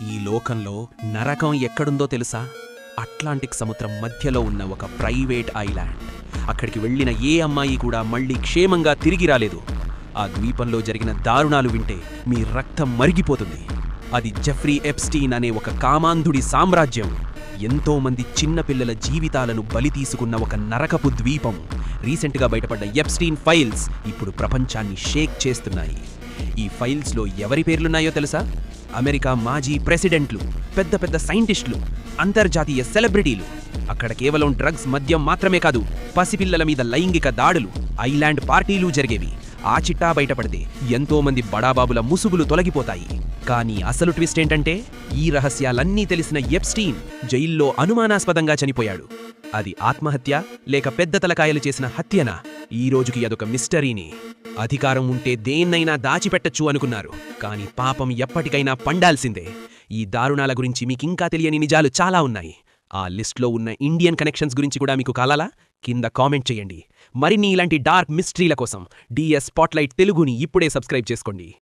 ఈ లోకంలో నరకం ఎక్కడుందో తెలుసా? అట్లాంటిక్ సముద్రం మధ్యలో ఉన్న ఒక ప్రైవేట్ ఐలాండ్. అక్కడికి వెళ్ళిన ఏ అమ్మాయి కూడా మళ్ళీ క్షేమంగా తిరిగి రాలేదు. ఆ ద్వీపంలో జరిగిన దారుణాలు వింటే మీ రక్తం మరిగిపోతుంది. అది జెఫ్రీ ఎప్స్టీన్ అనే ఒక కామాంధుడి సామ్రాజ్యం. ఎంతోమంది చిన్నపిల్లల జీవితాలను బలి తీసుకున్న ఒక నరకపు ద్వీపం. రీసెంట్గా బయటపడ్డ ఎప్స్టీన్ ఫైల్స్ ఇప్పుడు ప్రపంచాన్ని షేక్ చేస్తున్నాయి. ఈ ఫైల్స్లో ఎవరి పేర్లున్నాయో తెలుసా? అమెరికా మాజీ ప్రెసిడెంట్లు, పెద్ద పెద్ద సైంటిస్టులు, అంతర్జాతీయ సెలబ్రిటీలు. అక్కడ కేవలం డ్రగ్స్, మద్యం మాత్రమే కాదు, పసిపిల్లల మీద లైంగిక దాడులు, ఐలాండ్ పార్టీలు జరిగేవి. ఆ చిట్టా బయటపడితే ఎంతోమంది బడాబాబుల ముసుగులు తొలగిపోతాయి. కానీ అసలు ట్విస్ట్ ఏంటంటే, ఈ రహస్యాలన్నీ తెలిసిన ఎప్స్టీన్ జైల్లో అనుమానాస్పదంగా చనిపోయాడు. అది ఆత్మహత్య లేక పెద్ద తలకాయలు చేసిన హత్యనా? ఈ రోజుకి అదొక మిస్టరీని. అధికారం ఉంటే దేన్నైనా దాచిపెట్టచ్చు అనుకున్నారు, కానీ పాపం ఎప్పటికైనా పండాల్సిందే. ఈ దారుణాల గురించి మీకింకా తెలియని నిజాలు చాలా ఉన్నాయి. ఆ లిస్ట్లో ఉన్న ఇండియన్ కనెక్షన్స్ గురించి కూడా మీకు కాలాలా? కింద కామెంట్ చేయండి. మరిన్ని ఇలాంటి డార్క్ మిస్టరీల కోసం డిఎస్ స్పాట్లైట్ తెలుగుని ఇప్పుడే సబ్స్క్రైబ్ చేసుకోండి.